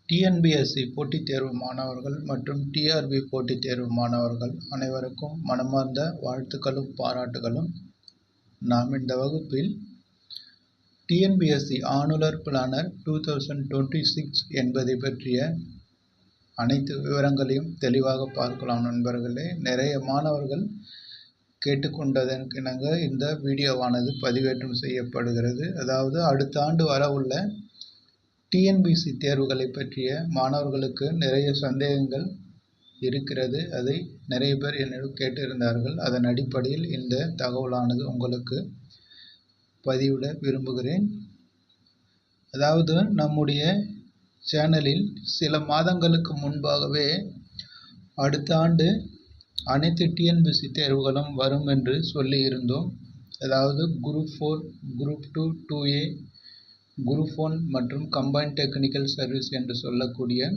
TNPSC போட்டித் தேர்வு மாணவர்கள் மற்றும் டிஆர்பி போட்டித் தேர்வு மாணவர்கள் அனைவருக்கும் மனமார்ந்த வாழ்த்துக்களும் பாராட்டுகளும். நாம் இந்த வகுப்பில் டிஎன்பிஎஸ்சி ஆனுலர் பிளானர் 2026 என்பதை பற்றிய அனைத்து விவரங்களையும் தெளிவாக பார்க்கலாம் நண்பர்களே. நிறைய மாணவர்கள் கேட்டுக்கொண்டதற்கிணங்க இந்த வீடியோவானது பதிவேற்றம் செய்யப்படுகிறது. அதாவது அடுத்த ஆண்டு வரவுள்ள டிஎன்பிஎஸ்சி தேர்வுகளை பற்றிய மாணவர்களுக்கு நிறைய சந்தேகங்கள் இருக்கிறது. அதை நிறைய பேர் என்னிடம் கேட்டிருந்தார்கள். அதன் அடிப்படையில் இந்த தகவலானது உங்களுக்கு பதிவிட விரும்புகிறேன். அதாவது நம்முடைய சேனலில் சில மாதங்களுக்கு முன்பாகவே அடுத்த ஆண்டு அனைத்து டிஎன்பிஎஸ்சி தேர்வுகளும் வரும் என்று சொல்லி இருந்தோம். அதாவது குரூப் 4, குரூப் 2, 2A, குரூப் 1 மற்றும் கம்பைன்ட் டெக்னிக்கல் சர்வீஸ் என்று சொல்லக்கூடிய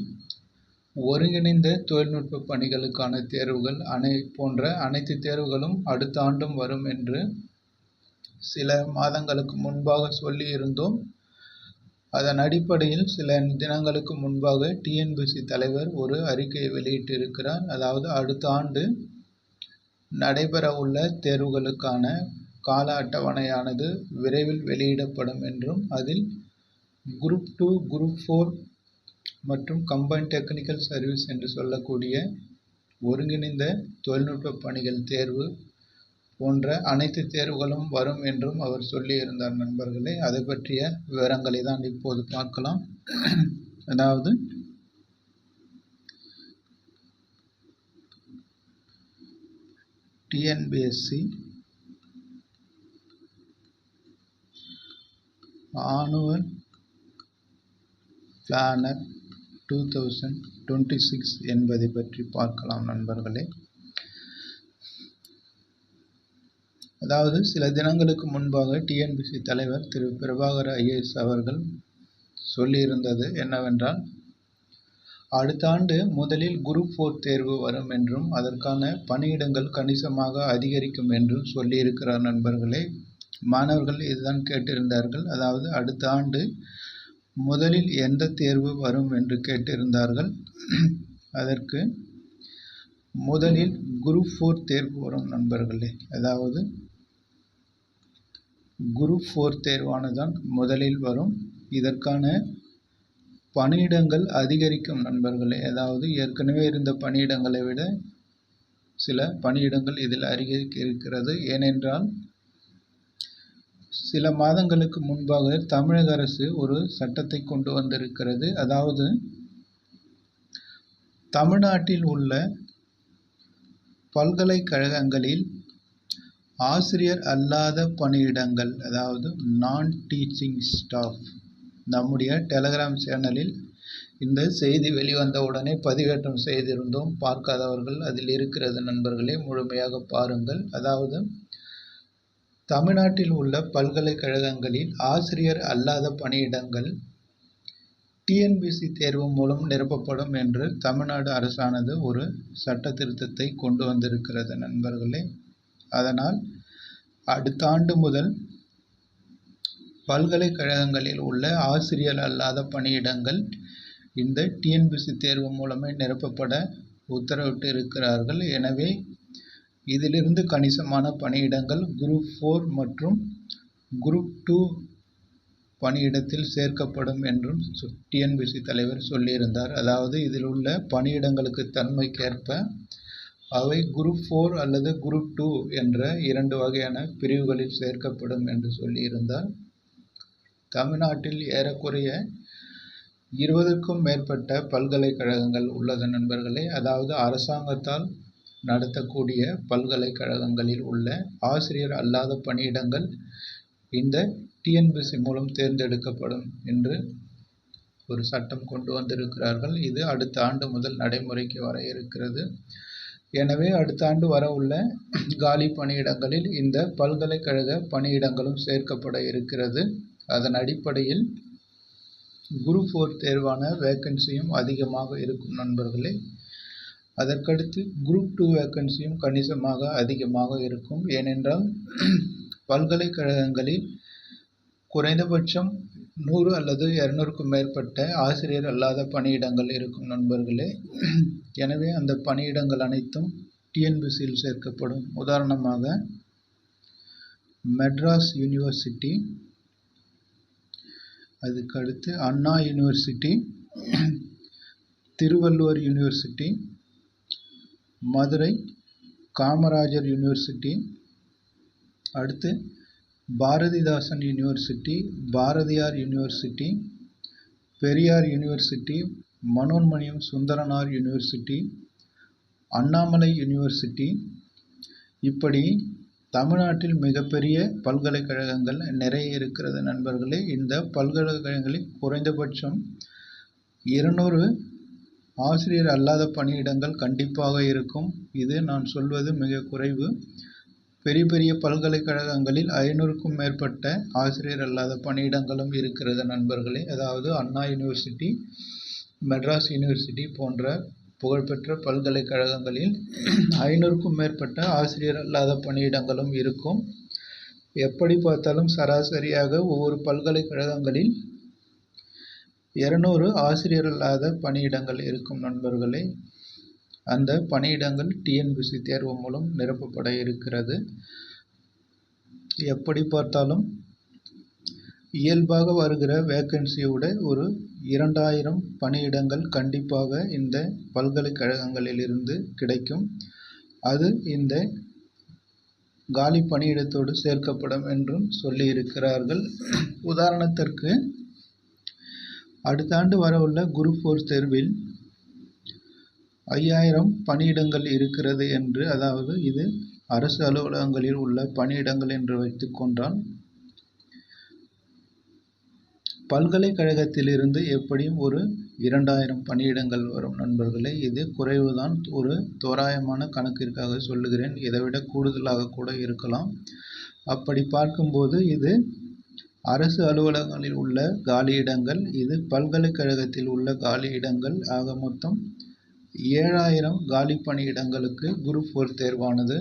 ஒருங்கிணைந்த தொழில்நுட்ப பணிகளுக்கான தேர்வுகள் போன்ற அனைத்து தேர்வுகளும் அடுத்த ஆண்டும் வரும் என்று சில மாதங்களுக்கு முன்பாக சொல்லி இருந்தோம். அதன் அடிப்படையில் சில தினங்களுக்கு முன்பாக டிஎன்பிஎஸ்சி தலைவர் ஒரு அறிக்கையை வெளியிட்டிருக்கிறார். அதாவது அடுத்த ஆண்டு நடைபெற உள்ள தேர்வுகளுக்கான கால அட்டவணையானது விரைவில் வெளியிடப்படும் என்றும் அதில் குரூப் 2, குரூப் 4 மற்றும் கம்பைன்ட் டெக்னிக்கல் சர்வீஸ் என்று சொல்லக்கூடிய ஒருங்கிணைந்த தொழில்நுட்ப பணிகள் தேர்வு போன்ற அனைத்து தேர்வுகளும் வரும் என்றும் அவர் சொல்லியிருந்தார் நண்பர்களே. அதை பற்றிய விவரங்களை தான் இப்போது பார்க்கலாம். அதாவது டிஎன்பிஎஸ்சி ஆனுவல் பிளானர் 2026 என்பதை பற்றி பார்க்கலாம் நண்பர்களே. அதாவது சில தினங்களுக்கு முன்பாக டிஎன்பிஎஸ்சி தலைவர் திரு பிரபாகர் ஐஏஎஸ் அவர்கள் சொல்லியிருந்தது என்னவென்றால், அடுத்த ஆண்டு முதலில் குரூப் 4 தேர்வு வரும் என்றும் அதற்கான பணியிடங்கள் கணிசமாக அதிகரிக்கும் என்றும் சொல்லியிருக்கிறார் நண்பர்களே. மாணவர்கள் இதுதான் கேட்டிருந்தார்கள். அதாவது அடுத்த ஆண்டு முதலில் எந்த தேர்வு வரும் என்று கேட்டிருந்தார்கள். அதற்கு முதலில் குரூப் 4 தேர்வு வரும் நண்பர்களே. அதாவது குரூப் 4 தேர்வானதான் முதலில் வரும். இதற்கான பணியிடங்கள் அதிகரிக்கும் நண்பர்களே. அதாவது ஏற்கனவே இருந்த பணியிடங்களை விட சில பணியிடங்கள் இதில் அதிகரிக்க இருக்கிறது. ஏனென்றால் சில மாதங்களுக்கு முன்பாக தமிழக அரசு ஒரு சட்டத்தை கொண்டு வந்திருக்கிறது. அதாவது தமிழ்நாட்டில் உள்ள பல்கலைக்கழகங்களில் ஆசிரியர் அல்லாத பணியிடங்கள், அதாவது நான் டீச்சிங் ஸ்டாஃப், நம்முடைய டெலகிராம் சேனலில் இந்த செய்தி வெளிவந்த உடனே பதிவேற்றம் செய்திருந்தோம். பார்க்காதவர்கள் அதில் இருக்கிறது நண்பர்களே, முழுமையாக பாருங்கள். அதாவது தமிழ்நாட்டில் உள்ள பல்கலைக்கழகங்களில் ஆசிரியர் அல்லாத பணியிடங்கள் டிஎன்பிஎஸ்சி தேர்வு மூலம் நிரப்பப்படும் என்று தமிழ்நாடு அரசானது ஒரு சட்ட திருத்தத்தை கொண்டு வந்திருக்கிறது நண்பர்களே. அதனால் அடுத்த ஆண்டு முதல் பல்கலைக்கழகங்களில் உள்ள ஆசிரியர் அல்லாத பணியிடங்கள் இந்த டிஎன்பிஎஸ்சி தேர்வு மூலமே நிரப்பப்பட உத்தரவிட்டு இருக்கிறார்கள். எனவே இதிலிருந்து கணிசமான பணியிடங்கள் குரூப் 4 மற்றும் குரூப் 2 பணியிடத்தில் சேர்க்கப்படும் என்றும் டிஎன்பிஎஸ்சி தலைவர் சொல்லியிருந்தார். அதாவது இதில் உள்ள பணியிடங்களுக்கு தன்மைக்கேற்ப அவை குரூப் 4 அல்லது குரூப் 2 என்ற 2 வகையான பிரிவுகளில் சேர்க்கப்படும் என்று சொல்லியிருந்தார். தமிழ்நாட்டில் ஏறக்குறைய 20க்கும் மேற்பட்ட பல்கலைக்கழகங்கள் உள்ளது நண்பர்களே. அதாவது அரசாங்கத்தால் நடத்தக்கூடிய பல்கலைக்கழகங்களில் உள்ள ஆசிரியர் அல்லாத பணியிடங்கள் இந்த டிஎன்பிஎஸ்சி மூலம் தேர்ந்தெடுக்கப்படும் என்று ஒரு சட்டம் கொண்டு வந்திருக்கிறார்கள். இது அடுத்த ஆண்டு முதல் நடைமுறைக்கு வர இருக்கிறது. எனவே அடுத்த ஆண்டு வர உள்ள காலி பணியிடங்களில் இந்த பல்கலைக்கழக பணியிடங்களும் சேர்க்கப்பட இருக்கிறது. அதன் அடிப்படையில் குரூப் 4 தேர்வான வேக்கன்சியும் அதிகமாக இருக்கும் நண்பர்களே. அதற்கடுத்து குரூப் 2 வேக்கன்சியும் கணிசமாக அதிகமாக இருக்கும். ஏனென்றால் பல்கலைக்கழகங்களில் குறைந்தபட்சம் 100 அல்லது 200க்கும் மேற்பட்ட ஆசிரியர் அல்லாத பணியிடங்கள் இருக்கும் நண்பர்களே. எனவே அந்த பணியிடங்கள் அனைத்தும் டிஎன்பிசியில் சேர்க்கப்படும். உதாரணமாக மெட்ராஸ் யூனிவர்சிட்டி, அதுக்கடுத்து Anna university, Thiruvalluvar university, Madurai Kamarajar university, அடுத்து Bharathidasan university, Bharathiar university, Periyar university, Manonmaniam Sundaranar university, Annamalai university. இப்படி தமிழ்நாட்டில் மிகப்பெரிய பல்கலைக்கழகங்கள் நிறைய இருக்கிறது நண்பர்களே. இந்த பல்கலைக்கழகங்களில் குறைந்தபட்சம் 200 ஆசிரியர் அல்லாத பணியிடங்கள் கண்டிப்பாக இருக்கும். இது நான் சொல்வது மிக குறைவு. பெரிய பெரிய பல்கலைக்கழகங்களில் 500க்கும் மேற்பட்ட ஆசிரியர் அல்லாத பணியிடங்களும் இருக்கிறது நண்பர்களே. அதாவது அண்ணா யூனிவர்சிட்டி, மெட்ராஸ் யூனிவர்சிட்டி போன்ற புகழ்பெற்ற பல்கலைக்கழகங்களில் 500க்கும் மேற்பட்ட ஆசிரியர் அல்லாத பணியிடங்களும் இருக்கும். எப்படி பார்த்தாலும் சராசரியாக ஒவ்வொரு பல்கலைக்கழகங்களில் 200 ஆசிரியர் அல்லாத பணியிடங்கள் இருக்கும் நண்பர்களே. அந்த பணியிடங்கள் டிஎன்பிசி தேர்வு மூலம் நிரப்பப்பட இருக்கிறது. எப்படி பார்த்தாலும் இயல்பாக வருகிற வேக்கன்சியை விட ஒரு 2000 பணியிடங்கள் கண்டிப்பாக இந்த பல்கலைக்கழகங்களிலிருந்து கிடைக்கும். அது இந்த காலி பணியிடத்தோடு சேர்க்கப்படும் என்றும் சொல்லியிருக்கிறார்கள். உதாரணத்திற்கு அடுத்த ஆண்டு வரவுள்ள குரூப் 4 தேர்வில் 5000 பணியிடங்கள் இருக்கிறது என்று, அதாவது இது அரசு அலுவலகங்களில் உள்ள பணியிடங்கள் என்று வைத்துக்கொண்டால், பல்கலைக்கழகத்திலிருந்து எப்படியும் ஒரு 2000 பணியிடங்கள் வரும் நண்பர்களே. இது குறைவுதான், ஒரு தோராயமான கணக்கிற்காக சொல்லுகிறேன். இதைவிட கூடுதலாக கூட இருக்கலாம். அப்படி பார்க்கும்போது இது அரசு அலுவலகங்களில் உள்ள காலியிடங்கள், இது பல்கலைக்கழகத்தில் உள்ள காலியிடங்கள். ஆக மொத்தம் 7000 காலி பணியிடங்களுக்கு குரூப் 4 தேர்வானது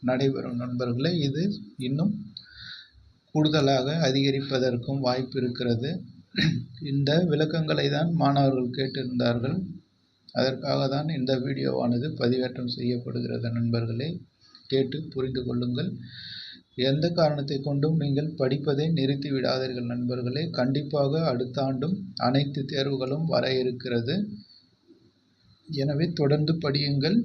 நடைபெறும் நண்பர்களே. இது இன்னும் கூடுதலாக அதிகரிப்பதற்கும் வாய்ப்பு இருக்கிறது. இந்த விளக்கங்களை தான் மாணவர்கள் கேட்டிருந்தார்கள். அதற்காக தான் இந்த வீடியோவானது பதிவேற்றம் செய்யப்படுகிறது நண்பர்களே. கேட்டு புரிந்து கொள்ளுங்கள். எந்த காரணத்தை கொண்டும் நீங்கள் படிப்பதை நிறுத்தி விடாதீர்கள் நண்பர்களே. கண்டிப்பாக அடுத்த ஆண்டும் அனைத்து தேர்வுகளும் வர இருக்கிறது. எனவே தொடர்ந்து படியுங்கள்.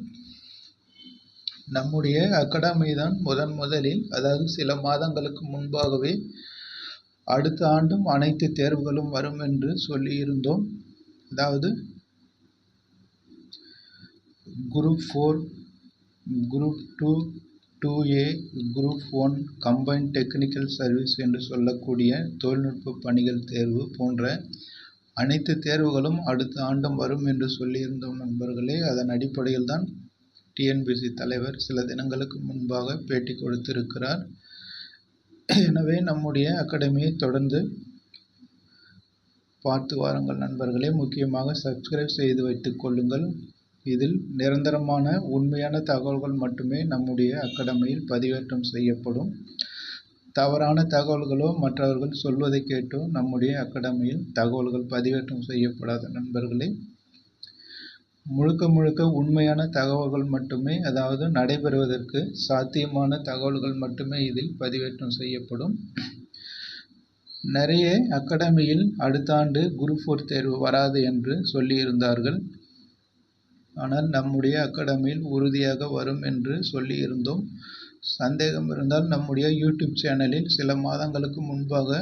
நம்முடைய அகாடமி தான் முதலில், அதாவது சில மாதங்களுக்கு முன்பாகவே அடுத்த ஆண்டும் அனைத்து தேர்வுகளும் வரும் என்று சொல்லியிருந்தோம். அதாவது group 4, group 2, 2A, group 1, combined technical service என்று சொல்லக்கூடிய தொழில்நுட்ப பணிகள் தேர்வு போன்ற அனைத்து தேர்வுகளும் அடுத்த ஆண்டும் வரும் என்று சொல்லியிருந்தோம் நண்பர்களே. அதன் அடிப்படையில் தான் டிஎன்பிசி தலைவர் சில தினங்களுக்கு முன்பாக பேட்டி கொடுத்திருக்கிறார். எனவே நம்முடைய அகாடமியை தொடர்ந்து பார்த்து வாருங்கள் நண்பர்களே. முக்கியமாக சப்ஸ்கிரைப் செய்து வைத்துக் கொள்ளுங்கள். இதில் நிரந்தரமான உண்மையான தகவல்கள் மட்டுமே நம்முடைய அகாடமியில் பதிவேற்றம் செய்யப்படும். தவறான தகவல்களோ மற்றவர்கள் சொல்வதை கேட்டோ நம்முடைய அகாடமியில் தகவல்கள் பதிவேற்றம் செய்யப்படாத நண்பர்களே. முழுக்க உண்மையான தகவல்கள் மட்டுமே, அதாவது நடைபெறுவதற்கு சாத்தியமான தகவல்கள் மட்டுமே இதில் பதிவேற்றம் செய்யப்படும். நிறைய அகாடமியில் அடுத்த ஆண்டு குரூப் 4 தேர்வு வராது என்று சொல்லியிருந்தார்கள். ஆனால் நம்முடைய அகாடமியில் உறுதியாக வரும் என்று சொல்லியிருந்தோம். சந்தேகம் இருந்தால் நம்முடைய யூடியூப் சேனலில் சில மாதங்களுக்கு முன்பாக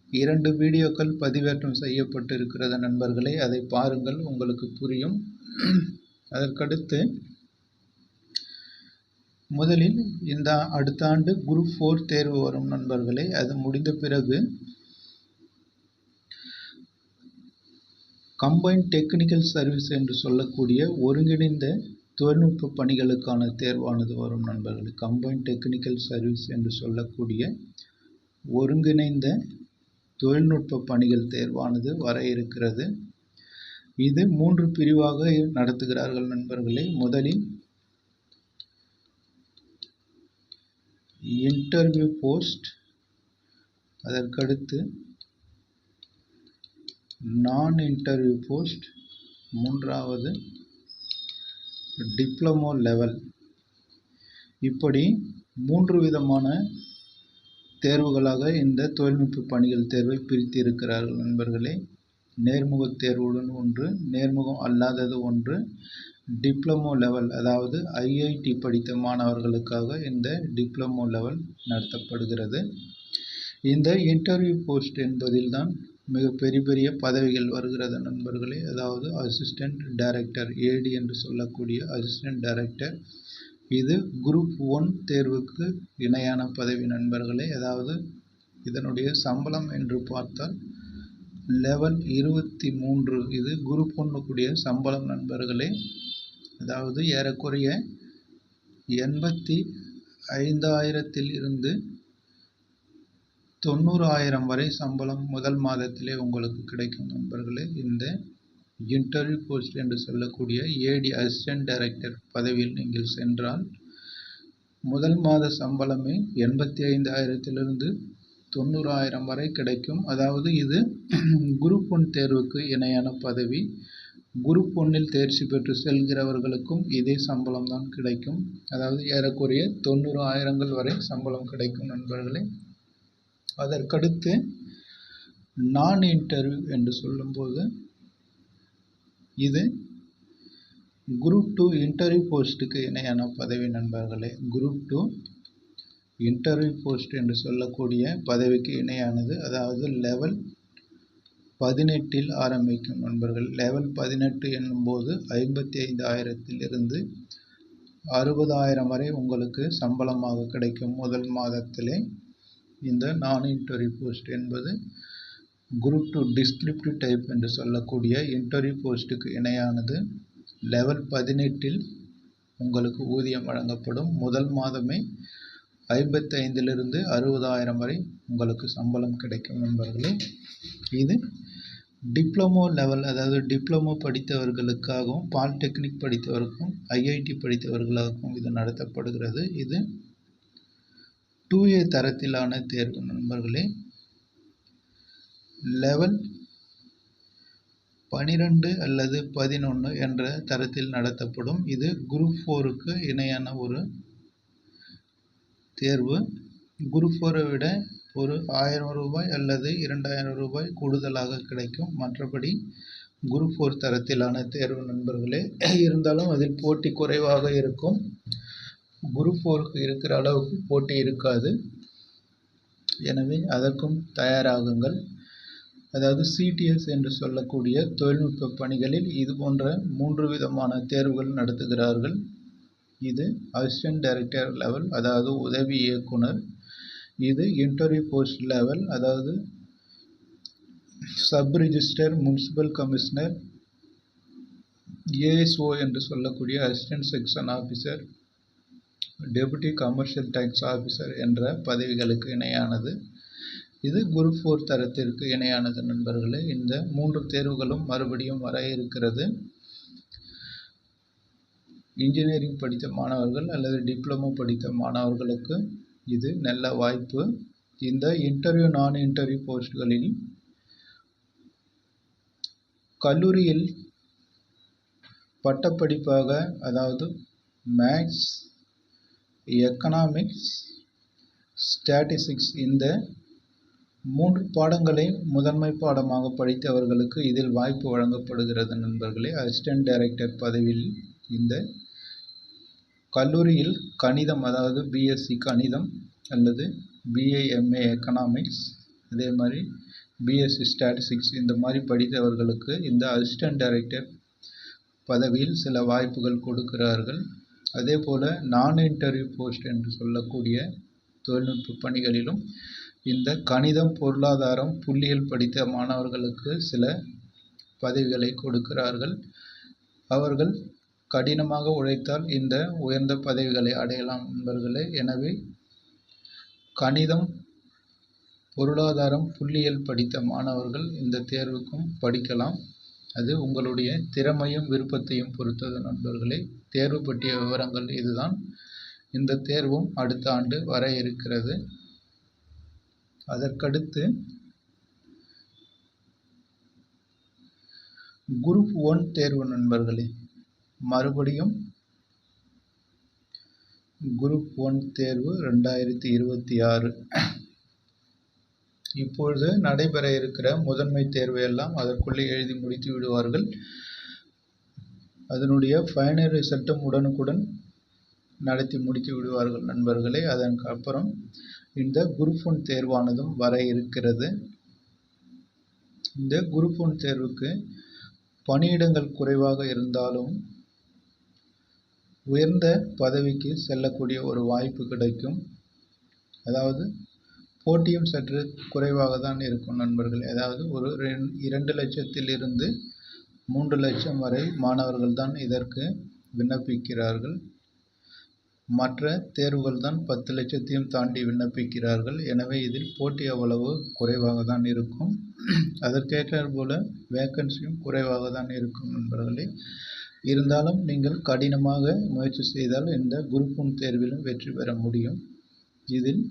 2 வீடியோக்கள் பதிவேற்றம் செய்யப்பட்டிருக்கிறது நண்பர்களே. அதை பாருங்கள், உங்களுக்கு புரியும். அதற்கடுத்து முதலில் இந்த அடுத்த ஆண்டு குரூப் 4 தேர்வு வரும் நண்பர்களே. அது முடிந்த பிறகு கம்பைன்ட் டெக்னிக்கல் சர்வீஸ் என்று சொல்லக்கூடிய ஒருங்கிணைந்த தொழில்நுட்ப பணிகளுக்கான தேர்வானது வரும் நண்பர்களே. கம்பைன்ட் டெக்னிக்கல் சர்வீஸ் என்று சொல்லக்கூடிய ஒருங்கிணைந்த தொழில்நுட்ப பணிகள் தேர்வானது வர இருக்கிறது. இது 3 பிரிவாக நடத்துகிறார்கள் நண்பர்களே. முதலில் இன்டர்வியூ போஸ்ட், அதற்கடுத்து நான் இன்டர்வியூ போஸ்ட், மூன்றாவது டிப்ளமோ லெவல். இப்படி 3 விதமான தேர்வுகளாக இந்த தொழில்நுட்ப பணிகள் தேர்வை பிரித்து இருக்கிறார்கள் நண்பர்களே. நேர்முக தேர்வுடன் ஒன்று, நேர்முகம் அல்லாதது ஒன்று, டிப்ளமோ லெவல் அதாவது ஐஐடி படித்த மாணவர்களுக்காக இந்த டிப்ளமோ லெவல் நடத்தப்படுகிறது. இந்த இன்டர்வியூ போஸ்ட் என்பதில் தான் மிக பெரிய பெரிய பதவிகள் வருகிறது நண்பர்களே. அதாவது அசிஸ்டன்ட் டைரக்டர், ஏடி என்று சொல்லக்கூடிய அசிஸ்டன்ட் டைரக்டர். இது குரூப் 1 தேர்வுக்கு இணையான பதவி நண்பர்களே. அதாவது இதனுடைய சம்பளம் என்று பார்த்தால் லெவல் 23. இது குரூப் 1 கூடிய சம்பளம் நண்பர்களே. அதாவது ஏறக்குறைய 85,000 இருந்து 90,000 வரை சம்பளம் முதல் மாதத்திலே உங்களுக்கு கிடைக்கும் நண்பர்களே. இந்த இன்டர்வியூ போஸ்ட் என்று சொல்லக்கூடிய ஏடி அசிஸ்டன்ட் டைரக்டர் பதவியில் நீங்கள் சென்றால் முதல் மாத சம்பளமே 85,000 90,000 வரை கிடைக்கும். அதாவது இது குரூப் 1 தேர்வுக்கு இணையான பதவி. குரூப் 1 தேர்ச்சி பெற்று செல்கிறவர்களுக்கும் இதே சம்பளம் தான் கிடைக்கும். அதாவது ஏறக்குறைய 90,000 வரை சம்பளம் கிடைக்கும் நண்பர்களே. அதற்கடுத்து நான் இன்டர்வியூ என்று சொல்லும்போது இது குரூப் 2 இன்டர்வியூ போஸ்ட்டுக்கு இணையான பதவி நண்பர்களே. குரூப் 2 இன்டர்வியூ போஸ்ட் என்று சொல்லக்கூடிய பதவிக்கு இணையானது. அதாவது லெவல் 18 ஆரம்பிக்கும் நண்பர்கள். லெவல் 18 என்னும்போது 55,000 60,000 வரை உங்களுக்கு சம்பளமாக கிடைக்கும் முதல் மாதத்திலே. இந்த நான் இன்டர்வியூ போஸ்ட் என்பது குரூப் 2 டிஸ்கிரிப்டிவ் டைப் என்று சொல்லக்கூடிய இன்டர்வியூ போஸ்ட்டுக்கு இணையானது. லெவல் 18 உங்களுக்கு ஊதியம் வழங்கப்படும். முதல் மாதமே 55,000 60,000 வரை உங்களுக்கு சம்பளம் கிடைக்கும் நண்பர்களே. இது டிப்ளமோ லெவல், அதாவது டிப்ளமோ படித்தவர்களுக்காகவும் பாலிடெக்னிக் படித்தவருக்கும் ஐஐடி படித்தவர்களுக்கும் இது நடத்தப்படுகிறது. இது 2A தரத்திலான தேர்வு நண்பர்களே. லெவல் 12 அல்லது 11 என்ற தரத்தில் நடத்தப்படும். இது குரூப் 4க்கு இணையான ஒரு தேர்வு. குரூப் 4 விட ஒரு 1000 ரூபாய் அல்லது 2000 ரூபாய் கூடுதலாக கிடைக்கும். மற்றபடி குரூப் 4 தரத்திலான தேர்வு நண்பர்களே. இருந்தாலும் அதில் போட்டி குறைவாக இருக்கும். குரூப் 4க்கு இருக்கிற அளவுக்கு போட்டி இருக்காது. எனவே அதற்கும் தயாராகுங்கள். அதாவது சிடிஎஸ் என்று சொல்லக்கூடிய தொழில்நுட்ப பணிகளில் இது போன்ற 3 விதமான தேர்வுகள் நடத்துகிறார்கள். இது அசிஸ்டன்ட் டைரக்டர் லெவல், அதாவது உதவி இயக்குனர். இது இன்டர்வியூ போஸ்ட் லெவல், அதாவது sub register, municipal commissioner, ASO என்று சொல்லக்கூடிய assistant section officer, deputy commercial tax officer என்ற பதவிகளுக்கு இணையானது. இது குரூப் 4 தரத்திற்கு இணையானது நண்பர்களே. இந்த 3 தேர்வுகளும் மறுபடியும் வர இருக்கிறது. இன்ஜினியரிங் படித்த மாணவர்கள் அல்லது டிப்ளமோ படித்த மாணவர்களுக்கு இது நல்ல வாய்ப்பு. இந்த இன்டர்வியூ நான் இன்டர்வியூ போஸ்ட்களில் கல்லூரியில் பட்டப்படிப்பாக, அதாவது மேத்ஸ், எக்கனாமிக்ஸ், ஸ்டாட்டிஸ்டிக்ஸ் இந்த 3 பாடங்களை முதன்மை பாடமாக படித்தவர்களுக்கு இதில் வாய்ப்பு வழங்கப்படுகிறது நண்பர்களே. அசிஸ்டன்ட் டைரக்டர் பதவியில் இந்த கல்லூரியில் கணிதம், அதாவது பிஎஸ்சி கணிதம் அல்லது பிஏஎம்ஏ எக்கனாமிக்ஸ், அதே மாதிரி பிஎஸ்சி ஸ்டாட்டிஸ்டிக்ஸ் இந்த மாதிரி படித்தவர்களுக்கு இந்த அசிஸ்டன்ட் டைரக்டர் பதவியில் சில வாய்ப்புகள் கொடுக்கிறார்கள். அதே போல் நான் இன்டர்வியூ போஸ்ட் என்று சொல்லக்கூடிய தொழில்நுட்ப பணிகளிலும் இந்த கணிதம், பொருளாதாரம், புள்ளியியல் படித்த மாணவர்களுக்கு சில பதவிகளை கொடுக்கிறார்கள். அவர்கள் கடினமாக உழைத்தால் இந்த உயர்ந்த பதவிகளை அடையலாம் நண்பர்களே. எனவே கணிதம், பொருளாதாரம், புள்ளியியல் படித்த மாணவர்கள் இந்த தேர்வுக்கும் படிக்கலாம். அது உங்களுடைய திறமையும் விருப்பத்தையும் பொறுத்தது நண்பர்களே. தேர்வு பற்றிய விவரங்கள் இதுதான். இந்த தேர்வும் அடுத்த ஆண்டு வர இருக்கிறது. அதற்கடுத்து குரூப் 1 தேர்வு நண்பர்களே, மறுபடியும் குரூப் 1 தேர்வு 2026 இப்பொழுது நடைபெற இருக்கிற முதன்மை தேர்வை எல்லாம் அதற்குள்ளே எழுதி முடித்து விடுவார்கள். அதனுடைய ஃபைனல் ரிசல்ட்டும் உடனுக்குடன் நடத்தி முடித்து விடுவார்கள் நண்பர்களே. அதற்கு அப்புறம் இந்த குரூப் 1 தேர்வானதும் வர இருக்கிறது. இந்த குரூப் 1 தேர்வுக்கு பணியிடங்கள் குறைவாக இருந்தாலும் உயர்ந்த பதவிக்கு செல்லக்கூடிய ஒரு வாய்ப்பு கிடைக்கும். அதாவது போட்டியும் சற்று குறைவாக தான் இருக்கும் நண்பர்களே. அதாவது ஒரு 2 லட்சத்திலிருந்து 3 லட்சம் வரை மாணவர்கள் தான் இதற்கு விண்ணப்பிக்கிறார்கள். மற்ற தேர்வுகள் தான் 10 லட்சத்தையும் தாண்டி விண்ணப்பிக்கிறார்கள். எனவே இதில் போட்டி அவ்வளவு குறைவாக தான் இருக்கும். அதற்கேற்றாற் போல வேக்கன்சியும் குறைவாக தான் இருக்கும் நண்பர்களே. இருந்தாலும் நீங்கள் கடினமாக முயற்சி செய்தால் இந்த குரூப் 1 தேர்விலும் வெற்றி பெற முடியும். இதில்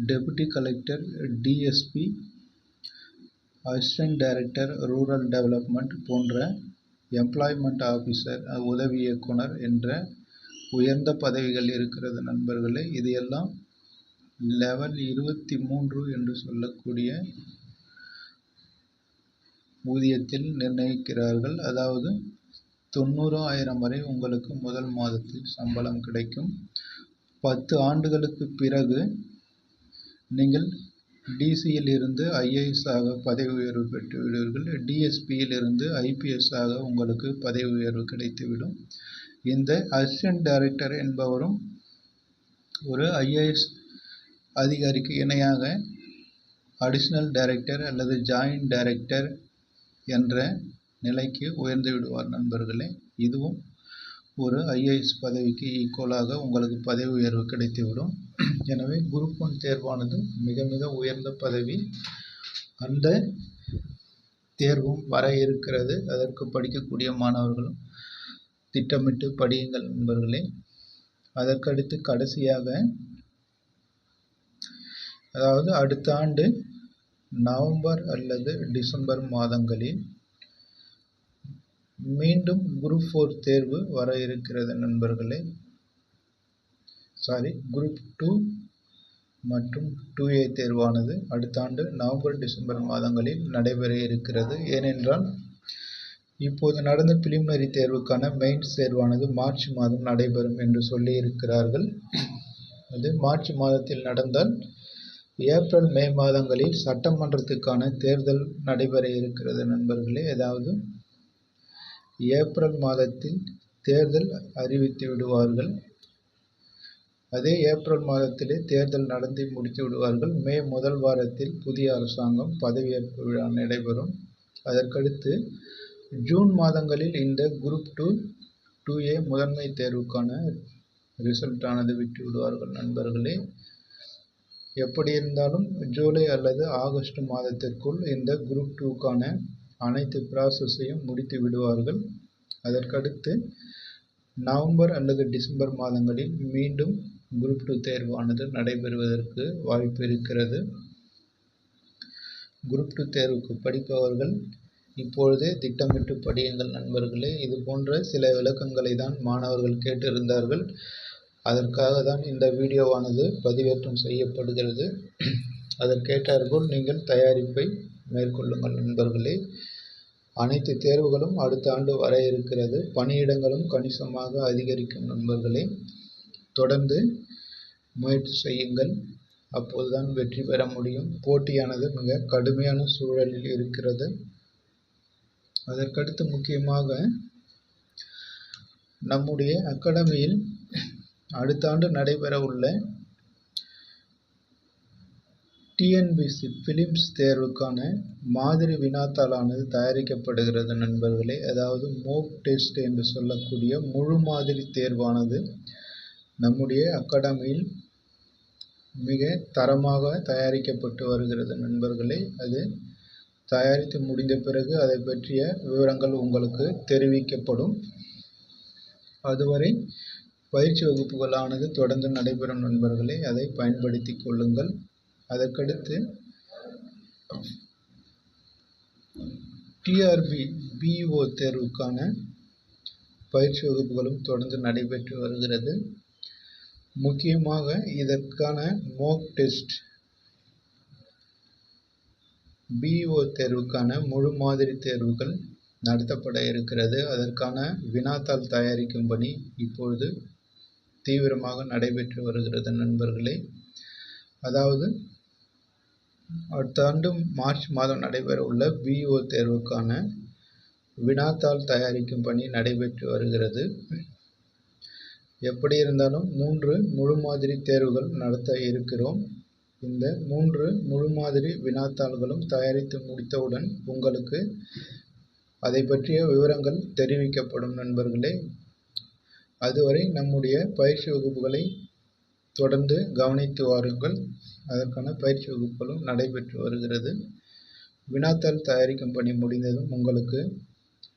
deputy collector, DSP, assistant director rural development போன்ற எம்ப்ளாய்மெண்ட் ஆஃபீஸர், உதவி இயக்குனர் என்ற உயர்ந்த பதவிகள் இருக்கிறது நண்பர்களே. இது எல்லாம் லெவல் 23 என்று சொல்லக்கூடிய ஊதியத்தில் நிர்ணயிக்கிறார்கள். அதாவது 90,000 வரை உங்களுக்கு முதல் மாதத்தில் சம்பளம் கிடைக்கும். 10 ஆண்டுகளுக்கு பிறகு நீங்கள் டிசியில் இருந்து ஐஏஎஸ் ஆக பதவி உயர்வு பெற்றுவிடுவீர்கள். டிஎஸ்பியில் இருந்து ஐபிஎஸ் ஆக உங்களுக்கு பதவி உயர்வு கிடைத்துவிடும். இந்த அசிஸ்டன்ட் டைரக்டர் என்பவரும் ஒரு ஐஏஎஸ் அதிகாரிக்கு இணையாக அடிஷனல் டைரக்டர் அல்லது ஜாயின்ட் டைரக்டர் என்ற நிலைக்கு உயர்ந்து விடுவார் நண்பர்களே. இதுவும் ஒரு ஐஏஎஸ் பதவிக்கு ஈக்குவலாக உங்களுக்கு பதவி உயர்வு கிடைத்துவிடும். எனவே குரூப் 1 தேர்வானது மிக மிக உயர்ந்த பதவி. அந்த தேர்வும் வர இருக்கிறது. அதற்கு படிக்கக்கூடிய மாணவர்களும் திட்டமிட்டு படியுங்கள் நண்பர்களே. அதற்கடுத்து கடைசியாக, அதாவது அடுத்த ஆண்டு நவம்பர் அல்லது டிசம்பர் மாதங்களில் மீண்டும் குரூப் 4 தேர்வு வர இருக்கிறது நண்பர்களே. குரூப் 2 மற்றும் 2A தேர்வானது அடுத்த ஆண்டு நவம்பர் டிசம்பர் மாதங்களில் நடைபெற இருக்கிறது. ஏனென்றால் இப்போது நடந்த பிலிமினரி தேர்வுக்கான மெயின்ஸ் தேர்வானது மார்ச் மாதம் நடைபெறும் என்று சொல்லி இருக்கிறார்கள். அது மார்ச் மாதத்தில் நடந்தால் ஏப்ரல் மே மாதங்களில் சட்டமன்றத்துக்கான தேர்தல் நடைபெற இருக்கிறது நண்பர்களே. அதாவது ஏப்ரல் மாதத்தில் தேர்தல் அறிவித்து விடுவார்கள். அதே ஏப்ரல் மாதத்திலே தேர்தல் நடத்தி முடித்து விடுவார்கள். மே முதல் வாரத்தில் புதிய அரசாங்கம் பதவியேற்பு விழா நடைபெறும். அதற்கடுத்து ஜூன் மாதங்களில் இந்த குரூப் 2, 2A முதன்மை தேர்வுக்கான ரிசல்ட் ஆனது விட்டு விடுவார்கள் நண்பர்களே. எப்படி இருந்தாலும் ஜூலை அல்லது ஆகஸ்ட் மாதத்திற்குள் இந்த குரூப் 2க்கான அனைத்து ப்ராசஸையும் முடித்து விடுவார்கள். அதற்கடுத்து நவம்பர் அல்லது டிசம்பர் மாதங்களில் மீண்டும் குரூப் 2 தேர்வானது நடைபெறுவதற்கு வாய்ப்பு இருக்கிறது. குரூப் 2 தேர்வுக்கு படிப்பவர்கள் இப்பொழுதே திட்டமிட்டு படியுங்கள் நண்பர்களே. இது போன்ற சில விளக்கங்களை தான் மாணவர்கள் கேட்டிருந்தார்கள். அதற்காக தான் இந்த வீடியோவானது பதிவேற்றம் செய்யப்படுகிறது. அதற்கேற்றாற்போல் நீங்கள் தயாரிப்பை மேற்கொள்ளுங்கள் நண்பர்களே. அனைத்து தேர்வுகளும் அடுத்த ஆண்டு வர இருக்கிறது. பணியிடங்களும் கணிசமாக அதிகரிக்கும் நண்பர்களே. தொடர்ந்து முயற்சி செய்யுங்கள். அப்போதுதான் வெற்றி பெற முடியும். போட்டியானது மிக கடுமையான சூழலில் இருக்கிறது. அதற்கடுத்து முக்கியமாக நம்முடைய அகாடமியில் அடுத்த ஆண்டு நடைபெற உள்ள டிஎன்பிசி பிலிம்ஸ் தேர்வுக்கான மாதிரி வினாத்தாளானது தயாரிக்கப்படுகிறது நண்பர்களே. அதாவது மோக் டெஸ்ட் என்று சொல்லக்கூடிய முழு மாதிரி தேர்வானது நம்முடைய அகாடமியில் மிக தரமாக தயாரிக்கப்பட்டு வருகிறது நண்பர்களே. அது தயாரித்து முடிந்த பிறகு அதை பற்றிய விவரங்கள் உங்களுக்கு தெரிவிக்கப்படும். அதுவரை பயிற்சி வகுப்புகளானது தொடர்ந்து நடைபெறும் நண்பர்களே. அதை பயன்படுத்தி கொள்ளுங்கள். அதற்கடுத்து டிஆர்பி பிஇஓ தேர்வுக்கான பயிற்சி வகுப்புகளும் தொடர்ந்து நடைபெற்று வருகிறது. முக்கியமாக இதற்கான மோக் டெஸ்ட் பிஇஓ தேர்வுக்கான முழு மாதிரி தேர்வுகள் நடத்தப்பட இருக்கிறது. அதற்கான வினாத்தாள் தயாரிக்கும் பணி இப்பொழுது தீவிரமாக நடைபெற்று வருகிறது நண்பர்களே. அதாவது அடுத்த ஆண்டு மார்ச் மாதம் நடைபெற உள்ள பிஇஓ தேர்வுக்கான வினாத்தாள் தயாரிக்கும் பணி நடைபெற்று வருகிறது. எப்படி இருந்தாலும் 3 முழு மாதிரி தேர்வுகள் நடத்த இருக்கிறோம். இந்த 3 முழு மாதிரி வினாத்தாள்களும் தயாரித்து முடித்தவுடன் உங்களுக்கு அதை பற்றிய விவரங்கள் தெரிவிக்கப்படும் நண்பர்களே. அதுவரை நம்முடைய பயிற்சி வகுப்புகளை தொடர்ந்து கவனித்து வாருங்கள். அதற்கான பயிற்சி வகுப்புகளும் நடைபெற்று வருகிறது. வினாத்தாள் தயாரிக்கும் பணி முடிந்ததும் உங்களுக்கு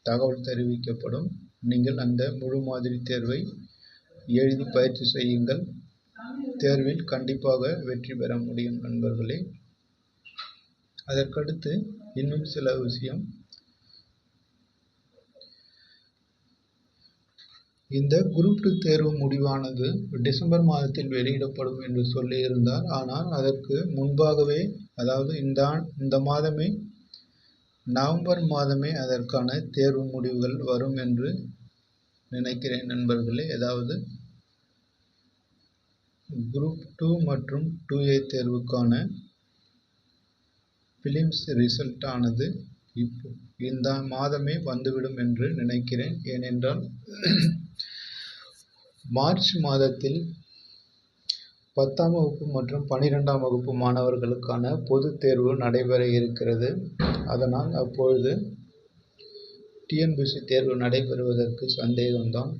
தகவல் தெரிவிக்கப்படும். நீங்கள் அந்த முழு மாதிரி தேர்வை எழுதி பயிற்சி செய்யுங்கள். தேர்வில் கண்டிப்பாக வெற்றி பெற முடியும் நண்பர்களே. அதற்கடுத்து இன்னும் சில விஷயம். இந்த குரூப் 2 தேர்வு முடிவானது டிசம்பர் மாதத்தில் வெளியிடப்படும் என்று சொல்லியிருந்தார். ஆனால் அதற்கு முன்பாகவே, அதாவது இந்த மாதமே நவம்பர் மாதமே அதற்கான தேர்வு முடிவுகள் வரும் என்று நினைக்கிறேன் நண்பர்களே. அதாவது குரூப் 2 மற்றும் 2A தேர்வுக்கான பிலிம்ஸ் ரிசல்ட் ஆனது இந்த மாதமே வந்துவிடும் என்று நினைக்கிறேன். ஏனென்றால் மார்ச் மாதத்தில் 10ஆம் வகுப்பு மற்றும் 12ஆம் வகுப்பு மாணவர்களுக்கான பொதுத் தேர்வு நடைபெற இருக்கிறது. அதனால் அப்பொழுது டிஎன்பிஎஸ்சி தேர்வு நடைபெறுவதற்கு சந்தேகம்தான்.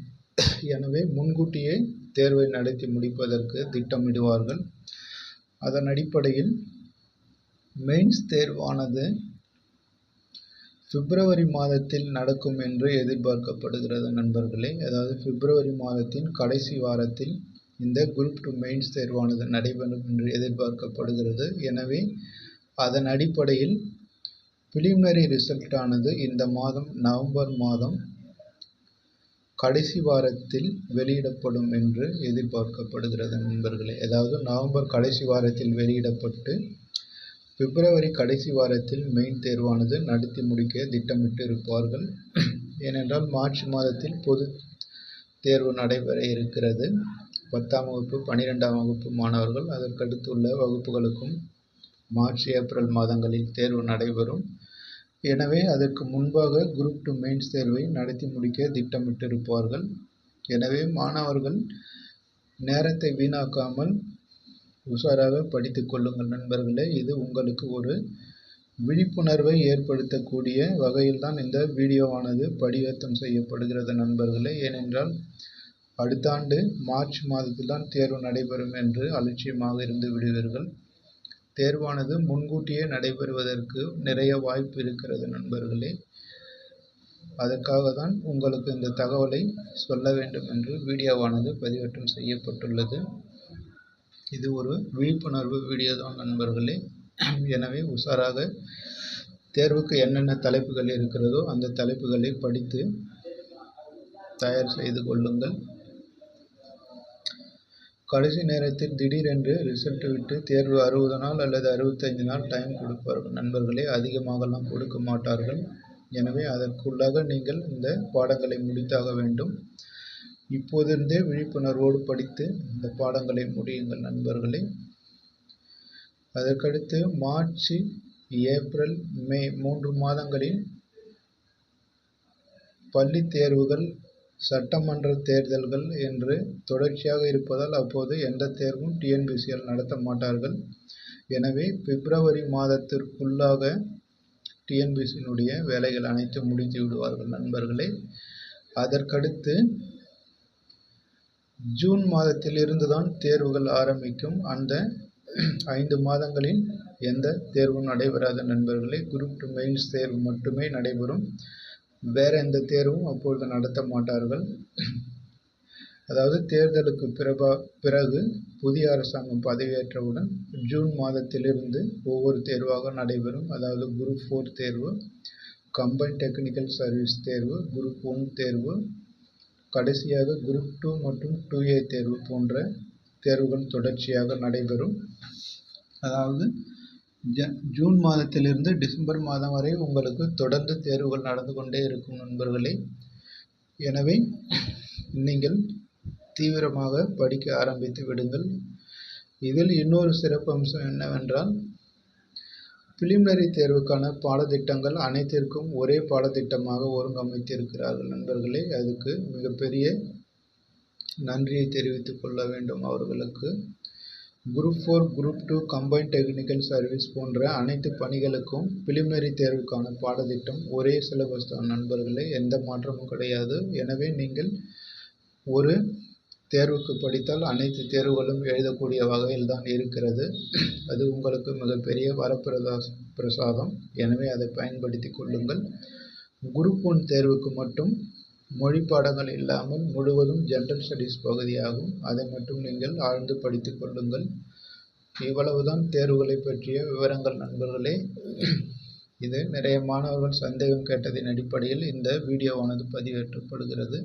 எனவே முன்கூட்டியே தேர்வை நடத்தி முடிப்பதற்கு திட்டமிடுவார்கள். அதன் அடிப்படையில் மெயின்ஸ் தேர்வானது பிப்ரவரி மாதத்தில் நடக்கும் என்று எதிர்பார்க்கப்படுகிறது நண்பர்களே. அதாவது பிப்ரவரி மாதத்தின் கடைசி வாரத்தில் இந்த குரூப் 2 மெயின்ஸ் தேர்வானது நடைபெறும் என்று எதிர்பார்க்கப்படுகிறது. எனவே அதன் அடிப்படையில் பிலிமினரி ரிசல்ட் ஆனது இந்த மாதம் நவம்பர் மாதம் கடைசி வாரத்தில் வெளியிடப்படும் என்று எதிர்பார்க்கப்படுகிறது நண்பர்களே. அதாவது நவம்பர் கடைசி வாரத்தில் வெளியிடப்பட்டு பிப்ரவரி கடைசி வாரத்தில் மெயின் தேர்வானது நடத்தி முடிக்க திட்டமிட்டு இருப்பார்கள். ஏனென்றால் மார்ச் மாதத்தில் பொது தேர்வு நடைபெற இருக்கிறது. 10ஆம் வகுப்பு 12ஆம் வகுப்பு மாணவர்கள் அதற்கடுத்துள்ள வகுப்புகளுக்கும் மார்ச் ஏப்ரல் மாதங்களில் தேர்வு நடைபெறும். எனவே அதற்கு முன்பாக குரூப் 2 மெயின்ஸ் தேர்வை நடத்தி முடிக்க திட்டமிட்டிருப்பார்கள். எனவே மாணவர்கள் நேரத்தை வீணாக்காமல் உஷாராக படித்துக் கொள்ளுங்கள் நண்பர்களே. இது உங்களுக்கு ஒரு விழிப்புணர்வை ஏற்படுத்தக்கூடிய வகையில் தான் இந்த வீடியோவானது பதிவேற்றம் செய்யப்படுகிறது நண்பர்களே. ஏனென்றால் அடுத்த ஆண்டு மார்ச் மாதத்தில் தான் தேர்வு நடைபெறும் என்று அலட்சியமாக இருந்து விடுவீர்கள். தேர்வானது முன்கூட்டியே நடைபெறுவதற்கு நிறைய வாய்ப்பு இருக்கிறது நண்பர்களே. அதற்காக தான் உங்களுக்கு இந்த தகவலை சொல்ல வேண்டும் என்று வீடியோவானது பதிவேற்றம் செய்யப்பட்டுள்ளது. இது ஒரு விழிப்புணர்வு வீடியோ தான் நண்பர்களே. எனவே உஷாராக தேர்வுக்கு என்னென்ன தலைப்புகள் இருக்கிறதோ அந்த தலைப்புகளை படித்து தயார் செய்து கொள்ளுங்கள். கடைசி நேரத்தில் திடீரென்று ரிசல்ட் விட்டு தேர்வு 60 நாள் அல்லது 65 நாள் டைம் கொடுப்பார்கள் நண்பர்களே. அதிகமாகலாம் கொடுக்க மாட்டார்கள். எனவே அதற்குள்ளாக நீங்கள் இந்த பாடங்களை முடித்தாக வேண்டும். இப்போதிருந்தே விழிப்புணர்வோடு படித்து இந்த பாடங்களை முடியுங்கள் நண்பர்களே. அதற்கடுத்து மார்ச் ஏப்ரல் மே 3 மாதங்களில் பள்ளி தேர்வுகள் சட்டமன்ற தேர்தல்கள் என்று தொடர்ச்சியாக இருப்பதால் அப்போது எந்த தேர்வும் டிஎன்பிஎஸ்சியால் நடத்த மாட்டார்கள். எனவே பிப்ரவரி மாதத்திற்குள்ளாக டிஎன்பிஎஸ்சியினுடைய வேலைகள் அனைத்தும் முடித்து விடுவார்கள் நண்பர்களே. அதற்கடுத்து ஜூன் மாதத்தில் இருந்துதான் தேர்வுகள் ஆரம்பிக்கும். அந்த 5 மாதங்களில் எந்த தேர்வும் நடைபெறாத நண்பர்களே. குரூப் 2 மெயின்ஸ் தேர்வு மட்டுமே நடைபெறும். வேற எந்த தேர்வும் அப்பொழுது நடத்த மாட்டார்கள். அதாவது தேர்தலுக்கு பிறகு புதிய அரசாங்கம் பதவியேற்றவுடன் ஜூன் மாதத்திலிருந்து ஒவ்வொரு தேர்வாக நடைபெறும். அதாவது குரூப் 4 தேர்வு, கம்பைன்ட் டெக்னிக்கல் சர்வீஸ் தேர்வு, குரூப் 1 தேர்வு, கடைசியாக குரூப் 2 மற்றும் 2A தேர்வு போன்ற தேர்வுகள் தொடர்ச்சியாக நடைபெறும். அதாவது ஜூன் மாதத்திலிருந்து டிசம்பர் மாதம் வரை உங்களுக்கு தொடர்ந்து தேர்வுகள் நடந்து கொண்டே இருக்கும் நண்பர்களே. எனவே நீங்கள் தீவிரமாக படிக்க ஆரம்பித்து விடுங்கள். இதில் இன்னொரு சிறப்பு அம்சம் என்னவென்றால், பிலிமினரி தேர்வுக்கான பாடத்திட்டங்கள் அனைத்திற்கும் ஒரே பாடத்திட்டமாக ஒருங்கமைத்திருக்கிறார்கள் நண்பர்களே. அதுக்கு மிகப்பெரிய நன்றியை தெரிவித்துக் கொள்ள வேண்டும் அவர்களுக்கு. Group 4, group 2, combined technical service போன்ற அனைத்து பணிகளுக்கும் பிலிமினரி தேர்வுக்கான பாடத்திட்டம் ஒரே சிலபஸ் தான் நண்பர்களே, எந்த மாற்றமும் கிடையாது. எனவே நீங்கள் ஒரு தேர்வுக்கு படித்தால் அனைத்து தேர்வுகளும் எழுதக்கூடிய வகையில் தான் இருக்கிறது. அது உங்களுக்கு மிகப்பெரிய வரப்பிரசாதம். எனவே அதை பயன்படுத்தி கொள்ளுங்கள். குரூப் 1 தேர்வுக்கு மட்டும் மொழி பாடங்கள் இல்லாமல் முழுவதும் ஜெனரல் ஸ்டடீஸ் பகுதியாகும். அதை மட்டும் நீங்கள் ஆழ்ந்து படித்து கொள்ளுங்கள். இவ்வளவுதான் தேர்வுகளை பற்றிய விவரங்கள் நண்பர்களே. இது நிறைய மாணவர்கள் சந்தேகம் கேட்டதின் அடிப்படையில் இந்த வீடியோவானது பதிவேற்றப்படுகிறது.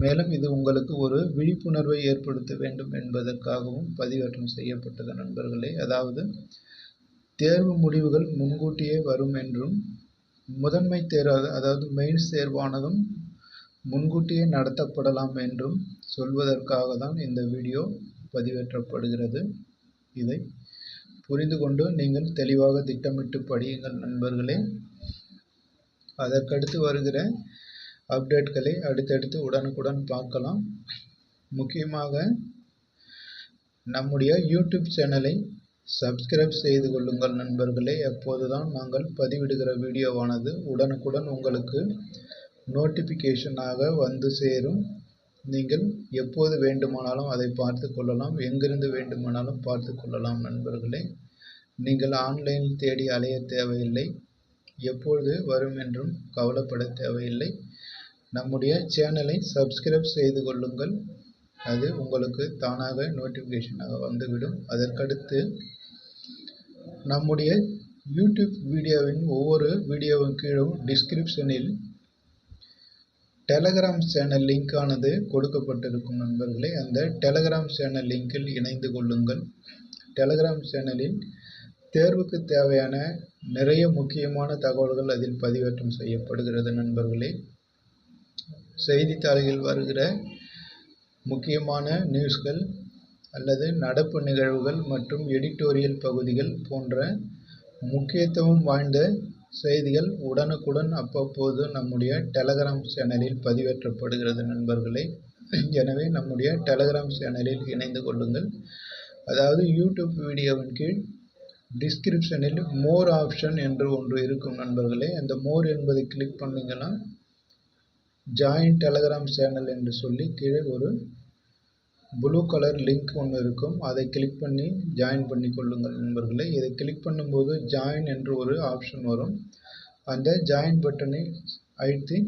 மேலும் இது உங்களுக்கு ஒரு விழிப்புணர்வை ஏற்படுத்த வேண்டும் என்பதற்காகவும் பதிவேற்றம் செய்யப்பட்டது நண்பர்களே. அதாவது தேர்வு முடிவுகள் முன்கூட்டியே வரும் என்றும், முதன்மை தேர்வு அதாவது மெயின்ஸ் தேர்வானதும் முன்கூட்டியே நடத்தப்படலாம் என்றும் சொல்வதற்காக தான் இந்த வீடியோ பதிவேற்றப்படுகிறது. இதை புரிந்து கொண்டு நீங்கள் தெளிவாக திட்டமிட்டு படியுங்கள் நண்பர்களே. அதற்கடுத்து வருகிற அப்டேட்களை அடுத்தடுத்து உடனுக்குடன் பார்க்கலாம். முக்கியமாக நம்முடைய யூடியூப் சேனலை சப்ஸ்கிரைப் செய்து கொள்ளுங்கள் நண்பர்களே. அப்போதுதான் நாங்கள் பதிவிடுகிற வீடியோவானது உடனுக்குடன் உங்களுக்கு நோட்டிஃபிகேஷனாக வந்து சேரும். நீங்கள் எப்போது வேண்டுமானாலும் அதை பார்த்து கொள்ளலாம், எங்கிருந்து வேண்டுமானாலும் பார்த்து கொள்ளலாம் நண்பர்களே. நீங்கள் ஆன்லைனில் தேடி அலைய தேவையில்லை, எப்பொழுது வரும் என்றும் கவலைப்பட தேவையில்லை. நம்முடைய சேனலை சப்ஸ்கிரைப் செய்து கொள்ளுங்கள், அது உங்களுக்கு தானாக நோட்டிஃபிகேஷனாக வந்துவிடும். அதற்கடுத்து நம்முடைய யூடியூப் வீடியோவின் ஒவ்வொரு வீடியோவின் கீழும் டிஸ்கிரிப்ஷனில் டெலகிராம் சேனல் லிங்க் ஆனது கொடுக்கப்பட்டிருக்கும் நண்பர்களே. அந்த டெலகிராம் சேனல் லிங்கில் இணைந்து கொள்ளுங்கள். டெலகிராம் சேனலில் தேர்வுக்கு தேவையான நிறைய முக்கியமான தகவல்கள் அதில் பதிவேற்றம் செய்யப்படுகிறது நண்பர்களே. செய்தித்தாள்களில் வருகிற முக்கியமான நியூஸ்கள் அல்லது நடப்பு நிகழ்வுகள் மற்றும் எடிட்டோரியல் பகுதிகள் போன்ற முக்கியத்துவம் வாய்ந்த செய்திகள் உடனுக்குடன் அவ்வப்போது நம்முடைய டெலகிராம் சேனலில் பதிவேற்றப்படுகிறது நண்பர்களே. எனவே நம்முடைய டெலகிராம் சேனலில் இணைந்து கொள்ளுங்கள். அதாவது யூடியூப் வீடியோவின் கீழ் டிஸ்கிரிப்ஷனில் மோர் ஆப்ஷன் என்று ஒன்று இருக்கும் நண்பர்களே. அந்த மோர் என்பதை கிளிக் பண்ணிங்கன்னா ஜாயின் டெலகிராம் சேனல் என்று சொல்லி கீழே ஒரு ப்ளூ கலர் லிங்க் ஒன்று இருக்கும். அதை கிளிக் பண்ணி ஜாயின் பண்ணி கொள்ளுங்கள் நண்பர்களே. இதை கிளிக் பண்ணும்போது ஜாயின் என்று ஒரு ஆப்ஷன் வரும். அந்த ஜாயின் பட்டனை அழுத்தி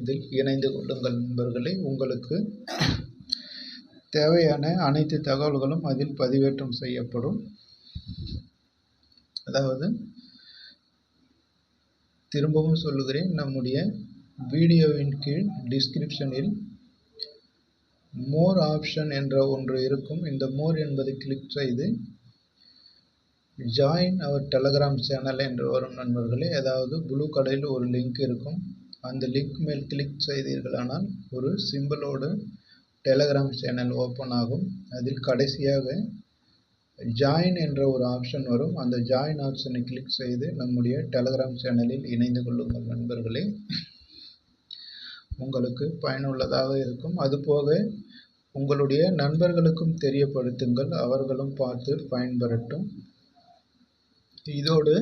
இதில் இணைந்து கொள்ளுங்கள் நண்பர்களே. உங்களுக்கு தேவையான அனைத்து தகவல்களும் அதில் பதிவேற்றம் செய்யப்படும். அதாவது திரும்பவும் சொல்லுகிறேன், நம்முடைய வீடியோவின் கீழ் டிஸ்கிரிப்ஷனில் மோர் ஆப்ஷன் என்ற ஒன்று இருக்கும். இந்த மோர் என்பதை கிளிக் செய்து ஜாயின் அவர் டெலகிராம் சேனல் என்று வரும் நண்பர்களே. அதாவது ப்ளூ கலரில் ஒரு லிங்க் இருக்கும். அந்த லிங்க் மேல் கிளிக் செய்தீர்களானால் ஒரு சிம்பிளோடு டெலகிராம் சேனல் ஓப்பன் ஆகும். அதில் கடைசியாக ஜாயின் என்ற ஒரு ஆப்ஷன் வரும். அந்த ஜாயின் ஆப்ஷனை கிளிக் செய்து நம்முடைய டெலகிராம் சேனலில் இணைந்து கொள்ளுங்கள் நண்பர்களே. உங்களுக்கு பயனுள்ளதாக இருக்கும். அதுபோக உங்களுடைய நண்பர்களுக்கும் தெரியப்படுத்துங்கள், அவர்களும் பார்த்து பயன்பெறட்டும். இதோடு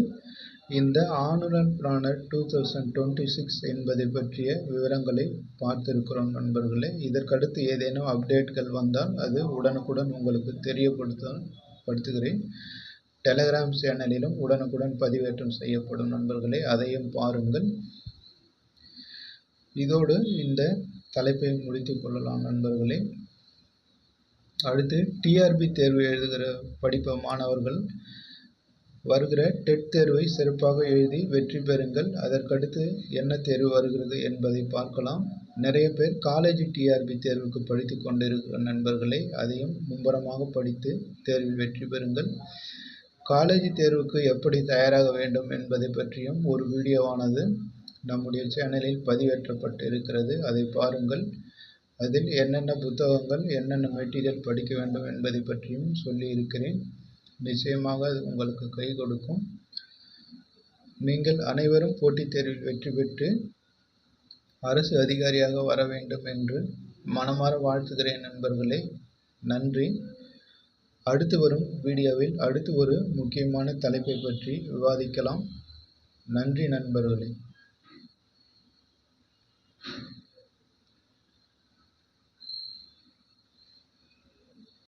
இந்த ஆனுவல் பிளானர் 2026 என்பதை பற்றிய விவரங்களை பார்த்திருக்கிறோம் நண்பர்களே. இதற்கடுத்து ஏதேனும் அப்டேட்கள் வந்தால் அது உடனுக்குடன் உங்களுக்கு தெரியப்படுத்துகிறேன். டெலகிராம் சேனலிலும் உடனுக்குடன் பதிவேற்றம் செய்யப்படும் நண்பர்களே, அதையும் பாருங்கள். இதோடு இந்த தலைப்பை முடித்துக் கொள்ளலாம் நண்பர்களே. அடுத்து டிஆர்பி தேர்வு எழுதுகிற படிப்ப மாணவர்கள் வருகிற டெட் தேர்வை சிறப்பாக எழுதி வெற்றி பெறுங்கள். அதற்கடுத்து என்ன தேர்வு வருகிறது என்பதை பார்க்கலாம். நிறைய பேர் காலேஜ் டிஆர்பி தேர்வுக்கு படித்து கொண்டிருக்கிற நண்பர்களே, அதையும் மும்பரமாக படித்து தேர்வில் வெற்றி பெறுங்கள். காலேஜ் தேர்வுக்கு எப்படி தயாராக வேண்டும் என்பதை பற்றியும் ஒரு வீடியோவானது நம்முடைய சேனலில் பதிவேற்றப்பட்டு இருக்கிறது. அதை பாருங்கள். அதில் என்னென்ன புத்தகங்கள், என்னென்ன மெட்டீரியல் படிக்க வேண்டும் என்பதை பற்றியும் சொல்லி இருக்கிறேன். நிச்சயமாக அது உங்களுக்கு கை கொடுக்கும். நீங்கள் அனைவரும் போட்டித் தேர்வில் வெற்றி பெற்று அரசு அதிகாரியாக வர வேண்டும் என்று மனமாற வாழ்த்துகிறேன் நண்பர்களே. நன்றி. அடுத்து வரும் வீடியோவில் அடுத்து ஒரு முக்கியமான தலைப்பை பற்றி விவாதிக்கலாம். நன்றி நண்பர்களே.